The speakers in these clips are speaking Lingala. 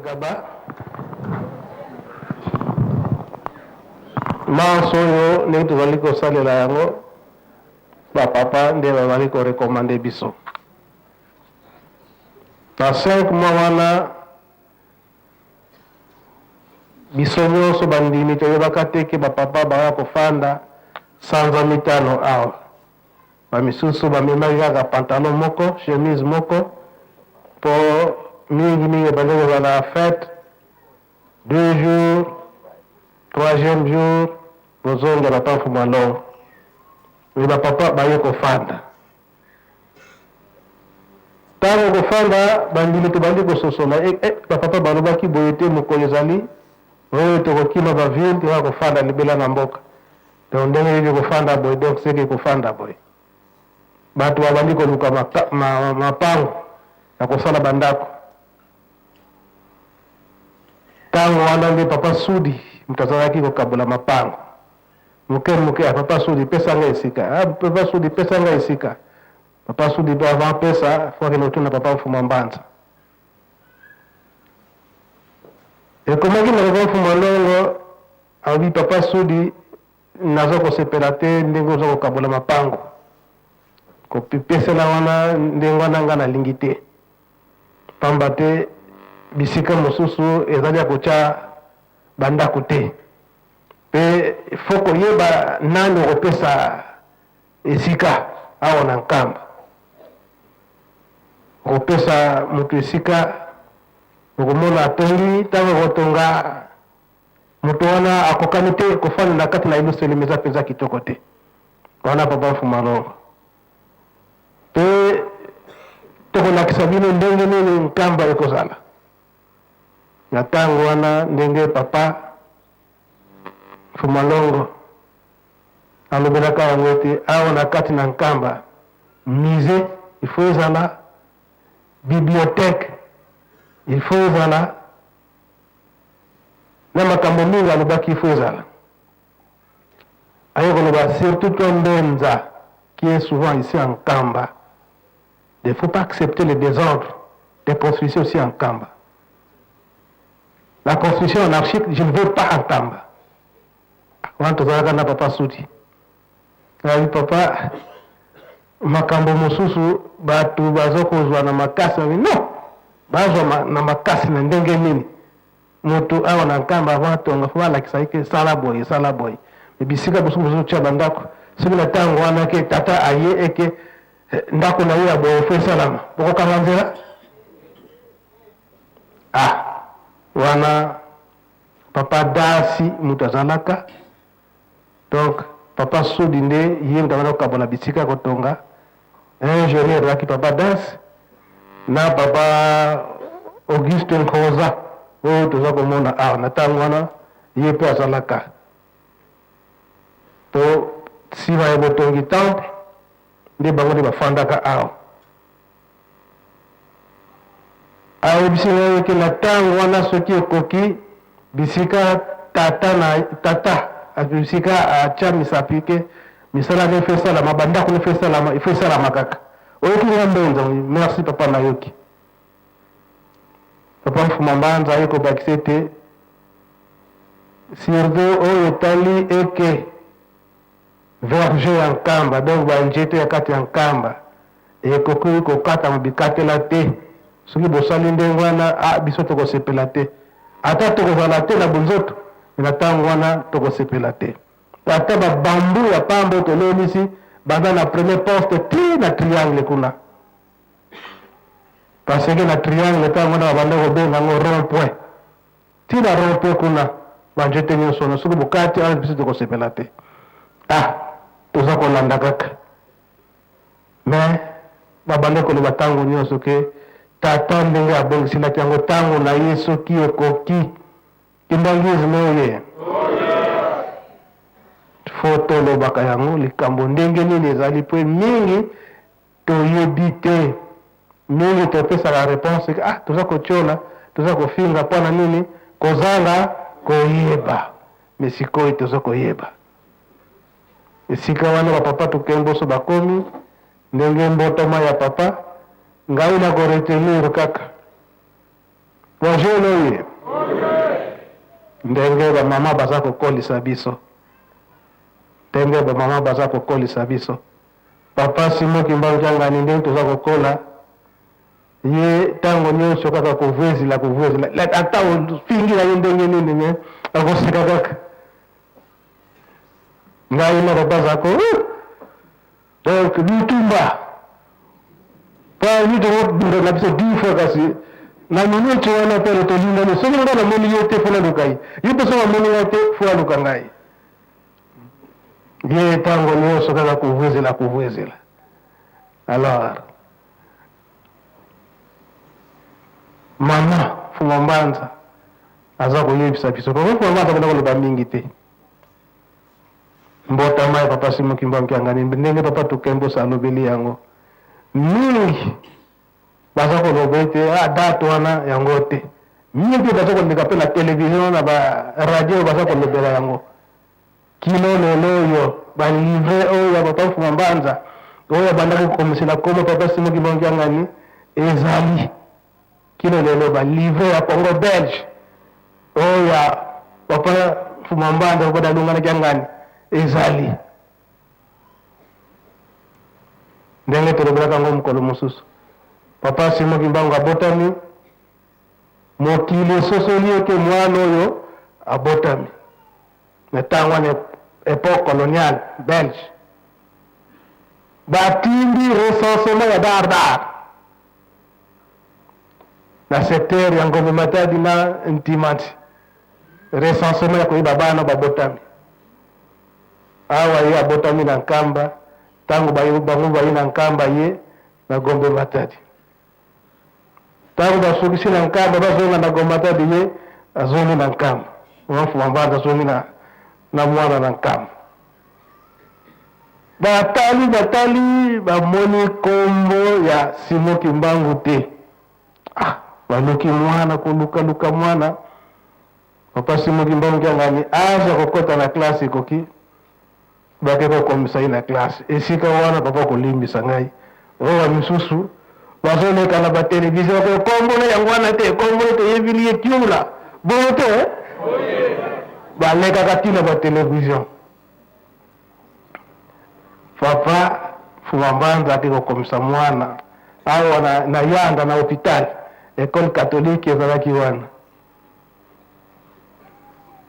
Gaba masoyo ne tozali kosalela yango bapapa nde bazali korekomande biso na 5 mois wana biso nyonso bandimi toyebaka te ke bapapa baya kofanda sanza mitano awa bamisusu bamemaki kaka pantalon moko chemise moko po mingi bazali kozala fête 2 jours 3e jour bozonga bapafu malongo me bapapa baye kofanda ntango kofanda bandimi tobandi kososola bapapa balobaki boye te mokolo ezali oyo tokokima bavile toka kofanda libela na mboka donc ndenge nini kofanda boye donc seke kofanda boye bato babandi koluka mapango ya kosala bandako ntango wana nde papa sudi moto azalaki kokabola mapango moke ya papa sudi pesa nga esika papa sudi pesa nga esika papa sudi po avant pesa fokende otuna papa mfuma mbanza ekomaki na papa mfuma ndongo alobi papa sudi naza kosepela te ndenge oza kokabola mapango kopesela wana ndenge wana nga nalingi te pamba te bisika mosusu ezali ya kotya bandako te mpe fo koyeba nani okopesa esika awa na nkamba okopesa moto esika okomona atongi ntango kotonga moto wana akokani te kofanda na kati na eluselemi eza mpenza kitoko te wana papa mfuma longo mpe tokolakisa bino ndenge nini nkamba ekozala na ntango wana ndenge papa mfuma longo alobelaka yango ete awa na kati na nkamba musée il faut ezala bibliothèque il faut ezala na makambo mingi alobaki il faut ezala aye koloba surtout toi Mbenza qui est souvent ici en Kamba il ne faut pas accepter le désordre des constructions aussi en Kamba. La construction anarchique, je ne veux pas en Kamba. Quand on a papa Souti, papa, makambo mosusu batu bazokozwa na makasi no bazwa na makasi na ndenge nini moto awa na Nkamba avatonga fo balakisa ike sala boye bisika mosusu bozotya bandako soki na ntango wana ke tata aye eke ndako na ye ya boye fo esalama bokokanga nzela wana papa dasi moto azalaka donc papa sudi nde ye moto abana kokabola bisika kotonga ingénieur azalaki papa dasi na papa Auguste Nkoza oyo toza komona awa na ntango wana ye mpe azalaka po nsima ya botongi temple nde bango nde bafandaka awa ayebisi ngai eke na ntango wana soki ekoki bisika tata bisika atya misapi ke misala ne fe esalama bandako ne fe esalama ifo esalama kaka oyoki nga Mbenza merci papa nayoki papa mfuma mbanza aye kobakisa ete surveille oyo etali eke verger ya Nkamba donc banjete ya kati ya Nkamba ekoki kokatama bikatela te soki bosali ndenge wana biso tokosepela te ata tokozala te na bonzoto na ntango wana tokosepela te ata babambu ya pambo tolonisi baza na premier poste ti na triangle kuna parce que na triangle ntango wana babanda kobenga yango rond point ti na rond point kuna banjete nyonso na soki bokati awa biso tokosepela te toza kolanda kaka mais babanda koloba ntango nyonso ke tata ndenge abongiselaki yango ntango na ye soki ekoki kindangizme oye fo tolobaka yango likambo ndenge nini ezali mpe mingi toyebi te mingi topesaka réponse toza kotyola toza kofinga mpona nini kozanga koyeba me sikoyo toza koyeba esika wana bapapa tokemboso bakomi ndenge mbotama ya papa ngai na koretenir kaka bonjour oye ndenge bamama baza kokolisa biso ndenge bamama baza kokolisa biso papa Simon Kimbangu Kyangani ndenge toza kokola ye ntango nyonso kaka kovwezela ata ofingila ye ndenge nini me akoseka kaka ngai na papa zako donc bitumba pa mitokobunda na biso 10 fois kasi na minute wana pele tolingani soki nga namoni ye te fo naluka ye ye mpe soki amoni nga te fo aluka ngai ye ntango nyonso kaka kovwezela alors mama Fuma Mbanza aza koyebisa biso papa Fuma Mbanza akenda koloba mingi te mbotama ya papa Simon Kimbangu Kyangani ndenge papa Tukembosa alobeli yango mingi baza koloba ete date wana yango te mingi mpe baza koleka mpe na televizio na baradio baza kolobela yango kilo lelo oyo balivre oyo ya papa Fuma Mbanza oyo abandaki kokomisela komo papa Simon Kimbangu Kyangani ezali kilo lelo balivre ya Congo Belge oyo ya papa Fuma Mbanza okoda lungana Kyangani ezali ndenge tolobelaka yango mokolo mosusu papa Simon Kimbangu abotami mokili esosoli ete mwana oyo abotami na ntango wana époque coloniale belge batindi recensement ya Dar na secteur ya Ngombe Matadi na Ntimanti recensement ya koyeba bana babotami awa ye abotami na Nkamba ntango bango bayi na Nkamba ye na Ngombe Matadi ntango basukisi na Nkamba bazonga na Ngombe Matadi ye azongi na Nkamba Fuma Mbanza azongi na mwana na Nkamba batali bamoni kombo ya Simon Kimbangu te baluki mwana koluka mwana papa Simon Kimbangu Kyangani aza kokota na klase ekoki bake kokomisa ye na klase esika wana papa kolimbisa ngai oyo misusu bazoleka na batelevizio kokombola yango wana te kombole toyebili ye tiula bongo te balekaka ntina batelevizio papa Fuma Mbanza ake kokomisa mwana awa na Yanda na hôpital école catholique ezalaki wana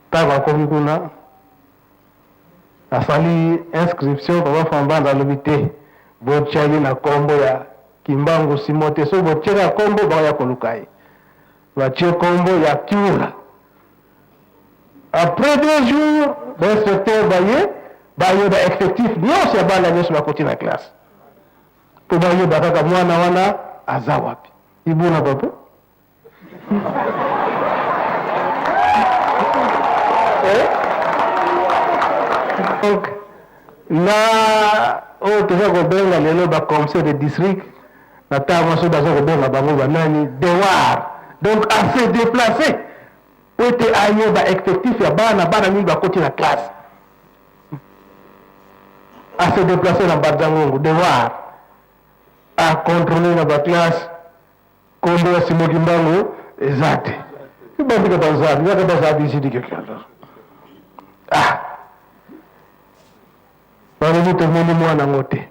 ntango akomi kuna asali inscription papa Fuma Mbanza alobi te botia ye na kombo ya Kimbangu Simon te so botiaka kombo baoya koluka ye batie kombo ya Kiula après 2 jours l'inspecteur bayeba effectif nyonso ya bana nyonso bakoti na classe mpo bayeba kaka mwana wana aza wapi ibuna papa donc na oyo toza kobenga lelo baconseil de district na ntango mosusu baza kobenga bango banani devoir donc ase déplacé po ete ayeba effectif ya bana mingi bakoti na classe ase déplacé na Badangongo devoir a contrôler na baklasse kombo ya Simon Kimbangu eza te ibandika bazabi yaka bazabi isidike kyala balobi tomoni mwana ngo te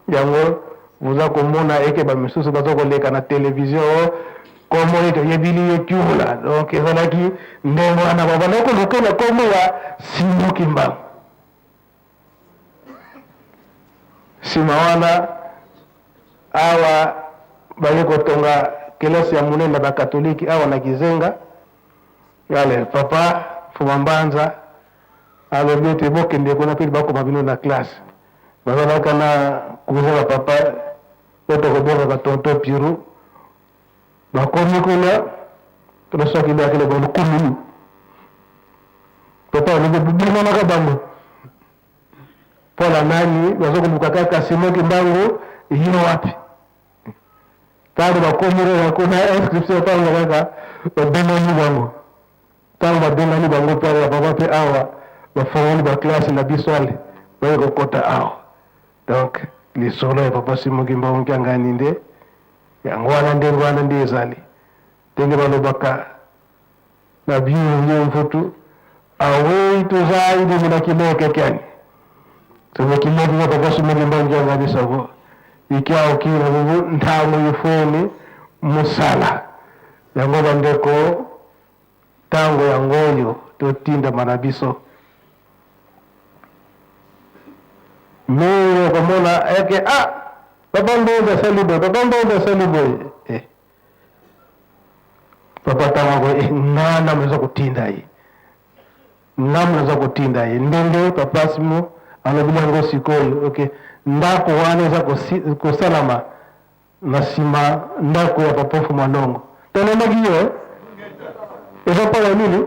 yango boza komona eke bamisusu baza koleka na televizio kombo ete oyebili ye kiula donc ezalaki ndenge wana babanda kolokela kombo ya Simon Kimbangu nsima wana awa baye kotonga kelasi ya monene na bakatoliki awa na Kizenga yale papa Fuma Mbanza alobi ete bokende kuna mpe bakoma bino na classe bazalaka na kuza papa po tokobengaka tonto Piru bakomi kuna tonosoki bakele bolukumulu papa alobi bimonaka bango mpola nani bazokoluka kaka Simon Kimbangu yino wapi ntango bakomire kuna inscription ntango kaka babengani bango ntango babengani bango mpe ya papa mpe awa bafongoli baklasse na biso ale baye kokota awa donc lisolo ya papa Simon Kimbangu Kyangani nde yango wana ndenge wana nde ezali ndenge balobaka na biyo mfutu awe tuzaidi muna kileke kyani somo kileke kwa papa sumeli mbanja ngani savo ikia okira bubu ntamu yifuni musala yango bandeko tango yangoyo totinda manabiso mwe komona eke papa ndo salibo papa tango ngana meza kutinda hii namna kutinda hii ndenge papa simu anabila ngo sikoyo okay ndako wanaweza kusalama nasima ndako ya papofu mwanongo tena magiyo eza pala nini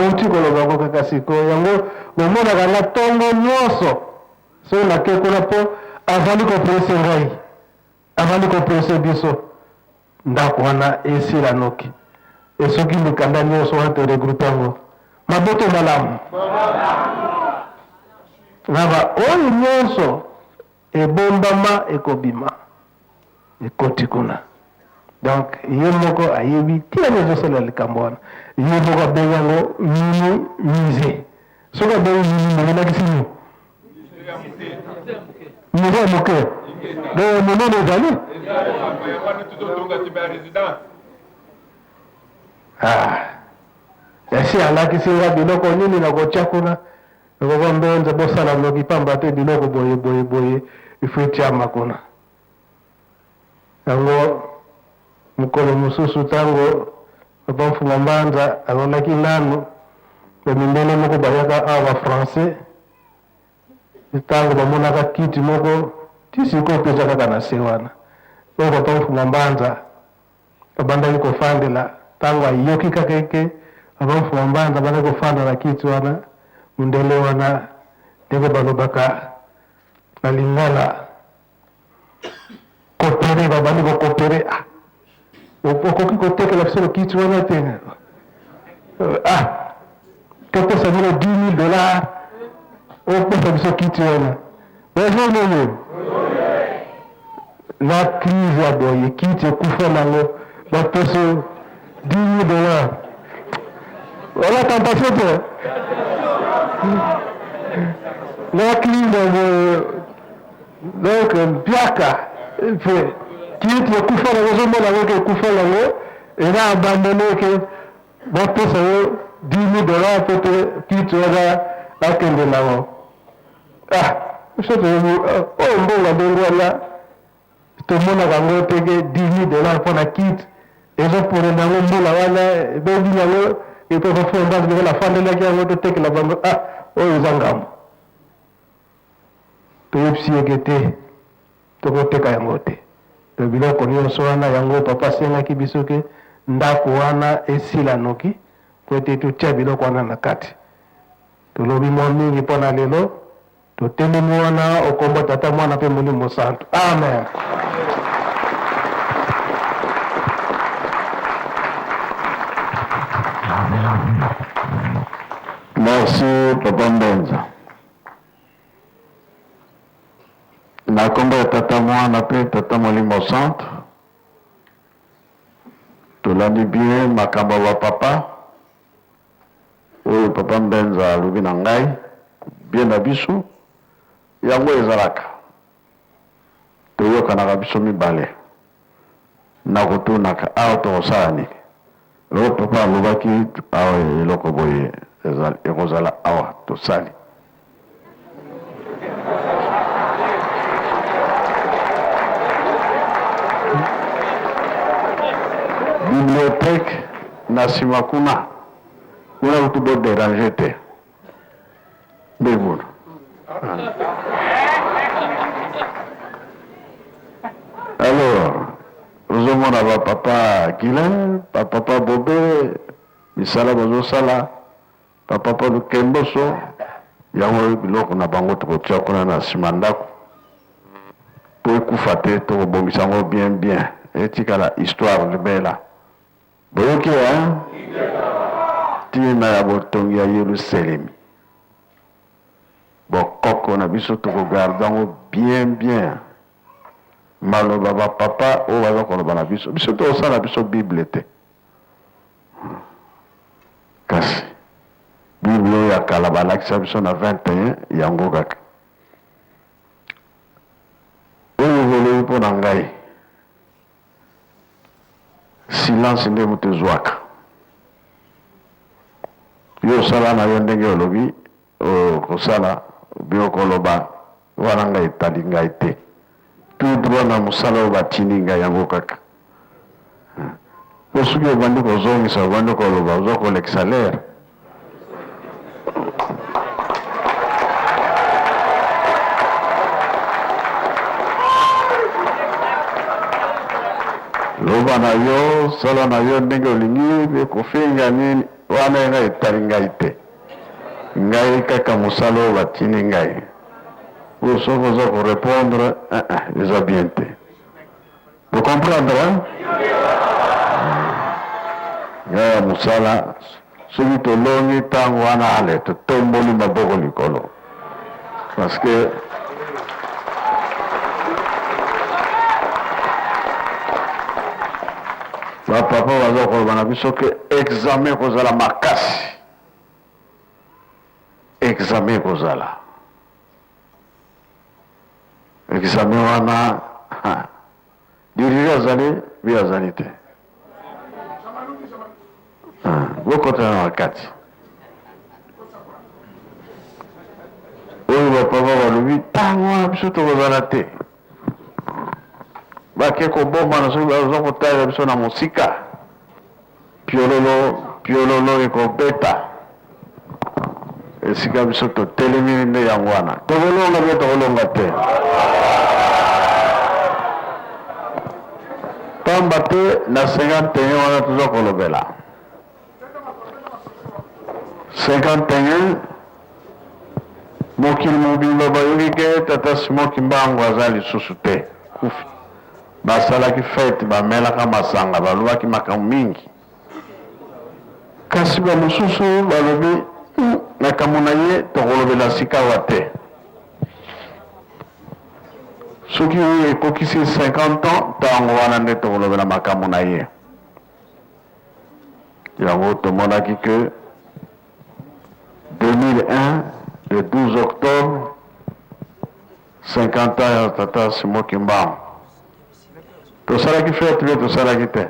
uti kolobango kaka siko yango bomona kana tongo nyoso so na ke kuna po avali ko presse ngai avali ko presse biso ndako wana esila noki esoki mikanda nyonso wana toregroupango maboto malamu naba oyo nyonso ebombama ekobima ekoti kuna donc ye moko ayebi tia nezosala likambo wana ye moko abengango mini mise soki abengi mini mobenakisi nini mise ya moke do monene ezali yasi alakisi nga biloko nini na kotya kuna ekoko mbonze bosala noki pamba te biloko boye ifo etyama kuna yango mokolo mosusu ntango papa mfunga mbanza alonaki nanu bamindele moko bayaka awa bafrançais ntango bamonaka kiti moko tisiko opesa kaka na se wana oyo papa mfunga mbanza babandaki kofandela ntango ayoki kaka eke papa mfunga mbanza bandaki kofanda na kiti wana mundele wana ndenge balobaka na lingala kopere babandi kokopere okoki kotekela biso lokiti wana te topesa bino $10,000 opesa biso kiti wana bazonene na crise ya boye kiti ekufa nango bapesa $10,000 wala tentation te na crise ya boye donc mpiaka kiti ekufa nango ozomona ngo ke ekufa nango ena abandone ke bapesa yo $10,000 po te kiti wana akende nango soto oyo mbongo ndenge wana tomonaka ngo teke $10,000 mpona kiti ezopone nango mbula wana ebebi nango epefofondasi ndenge nafandelaki yango totekela bango oyo eza ngambo toyebisi eke te tokoteka yango te to biloko nyonso wana yango papa asengaki biso ke ndako wana esila noki po ete totya biloko wana na kati tolobi mwa mingi mpona lelo totelemi wana okombo tata mwana mpe molimo santo amen. Merci Papa Mbenza. Na kombo ya tata mwana pe tata molimo santo tolandi bien makambo wa papa oyo Papa Mbenza alobi na ngai bien na biso yango ezalaka toyokanaka biso mibale na kotunaka awa tokosala nini oyo papa alobaki awa eloko boye ekozala awa tosali bibliothèque na nsima kuna kutu boderange te mbebuna alors ozomona bapapa Guilain bapapa Bobe misala bazosala bapapa Lukemboso yango biloko na bango tokotya kuna na nsima ndako po ekufa te tokobongisa yango bien etikala histoire libela boyoki ntina ya botongi ya Yerusalemi bokoko na biso tokogardango bien bien maloba bapapa oyo baza koloba na biso biso tokosala biso bible te kasi bible oyo ya kala balakisa biso na 21 yango kaka oyo bolobi mpo na ngai silence nde moto ezwaka yo osala na yo ndenge olobi kosala bio koloba wana ngai etali ngai te tout droit na mosala oyo batindi ngai yango kaka po soki obandi kozongisa obandi koloba oza kolekisa lere loba na yo sala na yo ndenge olingi ekofinga nini wana ngai etali ngai te ngai kaka mosala oyo batindi ngai oyo soki oza korépondre eza bien te vous comprendre ngai ya mosala soki tolongi ntango wana ale totomboli maboko likolo parce que bapapa baza koloba na biso ke examen kozala makasi examen kozala examen wana diriri azali bi azali te bokotana na kati oyo bapapa balobi ntango wana biso tokozala te bake kobomana soki baza kotala biso na mosika piololo ekobeta esika biso totelemini nde yango wana tokolonga mpe tokolonga te pamba te na 51 wana toza kolobela 51 mokili mobimba bayoki ke tata Simoki Mbangu aza lisusu te kufi basalaki fete bamelaka masanga balobaki makambo mingi kasi bamosusu balobi makambo na ye tokolobela sika wa te soki oyo ekokisi 50 ans ntango wana nde tokolobela makambo na ye yango tomonaki ke 2001 le 12 octobre 50 ans ya tata Simoki Mbangu tosalaki fete mpe tosalaki te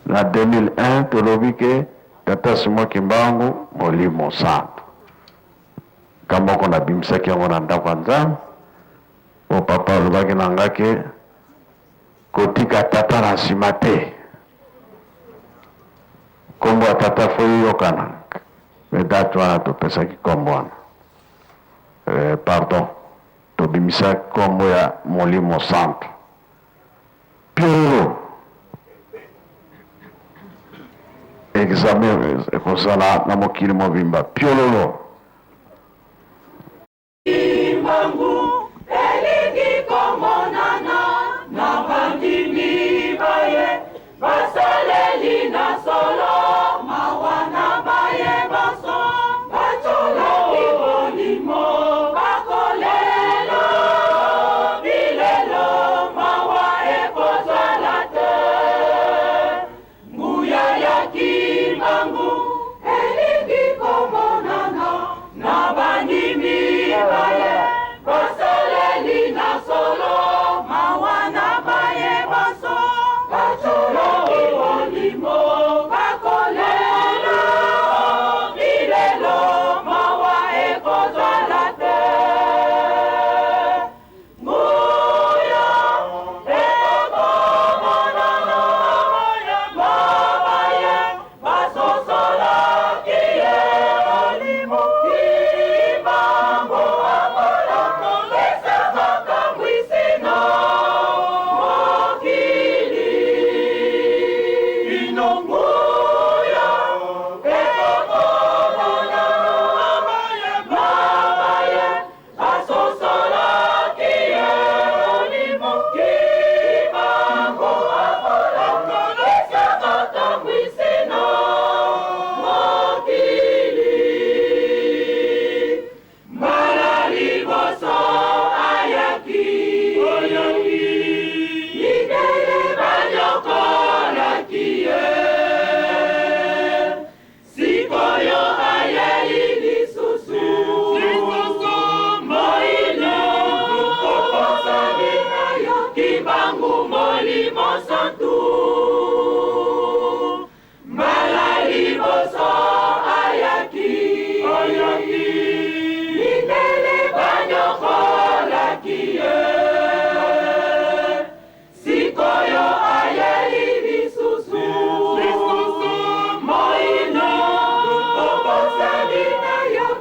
na 2001 tolobi ke tata Simoki Mbangu molimo santo kamoko nabimisaki yango na ndako ya Nzambe o papa alobaki na nga ke kotika tata na nsima te kombo ya tata fo yokana me date wana topesaki kombo wana pardon tobimisaki kombo ya molimo santo piololo examen ekozala na mokili mobimba piololo Mbangu elingi komonana na bandimi baye basaleli na solo mawana baye baso batolaki bolimo bakolelo bilelo mawa ekozala te nguya ya Kimbangu elingi komonana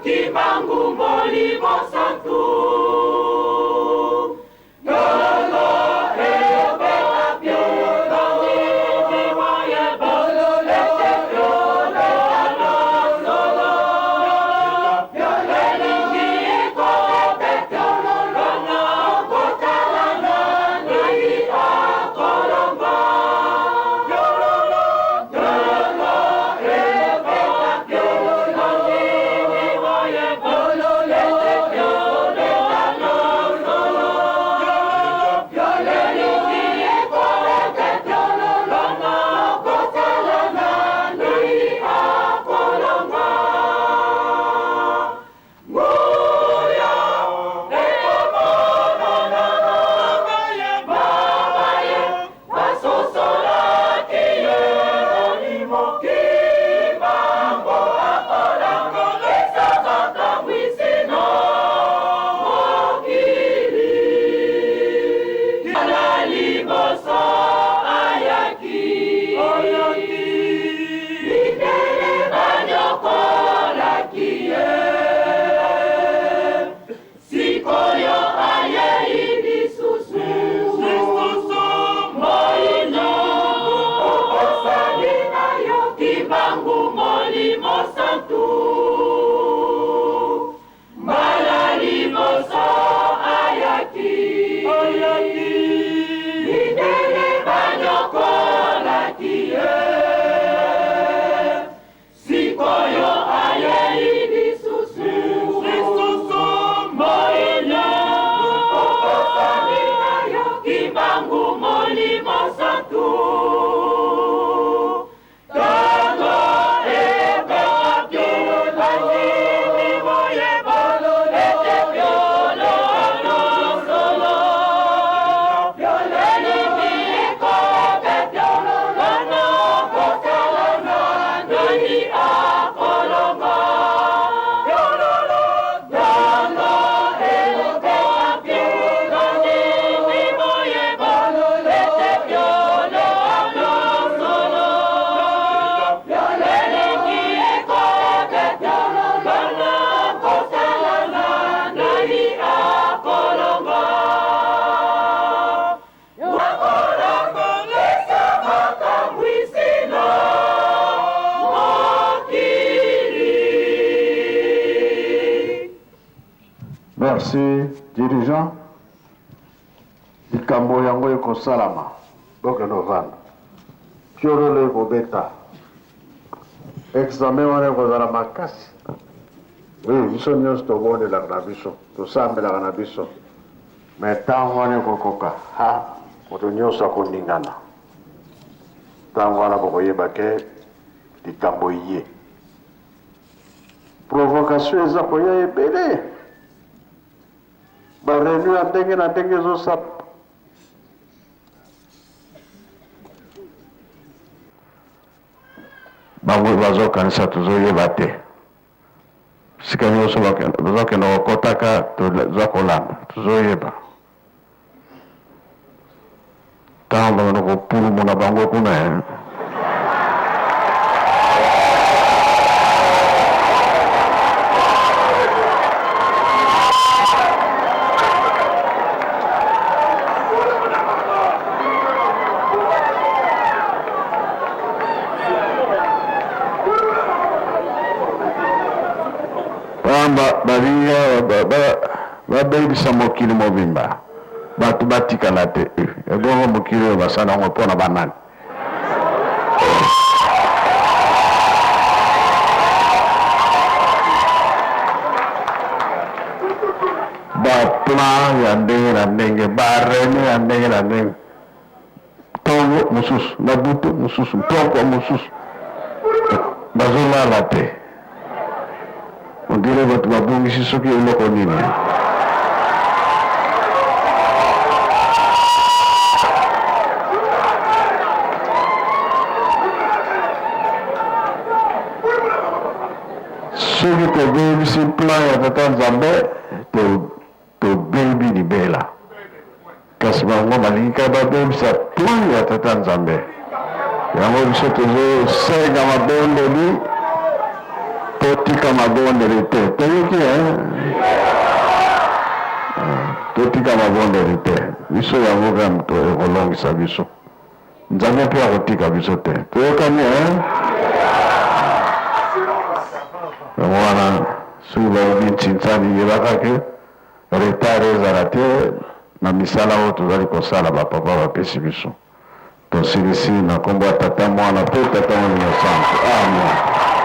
Kimbangu Molimo Santu. Yolo, ebe apyo, loni, biwaye, bolo, lete, yolo, solo, yolo, lingi, kote, yolo, lona, kotalana, nai, akolonga. Yolo, ebe apyo, loni, biwaye, bolo, lete, yolo, solo, yolo, lingi, kote, yolo, lona, kotalana, nai, akolonga. Nguya, babaye, basosolatiye, molimo kimbango akolanga, esakaka mwisino, mokili. Alaliboso ayaki, Mindele banyokolaki. Sikoyo aye ilisusu, moino, osalina yo Kimbangu Molimo Santu. Malaliboso ayaki, Mindele banyokolaki. Sikoyo aye ilisusu, moino, osalina yo Kimbangu Molimo Santu. Tango ebe apyo, lani, moye, bolo, lete, yolo, solo, yolo, lingi, kote, yolo, lana, kotalana, nani, akolonga. Yolo, tango ebe apyo, lani, moye, bolo, lete, yolo, solo, yolo, lingi, kote, yolo, lana, kotalana, nani, akolonga. Akolonga, esakaka mwisino, mokili. Merci, dirigeant. Likambo yango ekosalama. Boke novana. Kiololo ekobeta. Examen wana ekozala makasi. Oui, biso nyonso tobondelaka na biso, tosambelaka na biso. Me ntango wana ekokoka, moto nyonso akondingana. Ntango wana bokoyeba ke likambo ye. Provocation eza koya ebele. Barenu ya ndenge na ndenge ezosapa. Bango bazokanisa tozoyeba te. Sika nyonso bazokende kokotaka toza kolanda tozoyeba. Ntango bangana kopulumuna bango kuna babebisa mokili mobimba bato batikala te ebongo mokili oyo basala yango mpona banani. Baplan ya ndenge na ndenge, barene ya ndenge na ndenge, ntongo mosusu na butu mosusu mpoko mosusu bazolala te. Ondire bato babongisi soki eloko nini. Soki tobebisi plan ya tata Nzambe tobebi libela, kasi bango balingi kaka babebisa plan ya tata Nzambe. Yango biso tozosenga mabondeli mpo totika mabondeli te toyoki totika mabondeli te biso yango kaka moto ekolongisa biso nzambe mpe akotika biso te toyokani yango wana soki bayobi ntsintsani yebaka ke retard ezala te na misala oyo tozali kosala bapapa bapesi biso tosilisi na kombo ya tata mwana mpe tata molimo santu amen.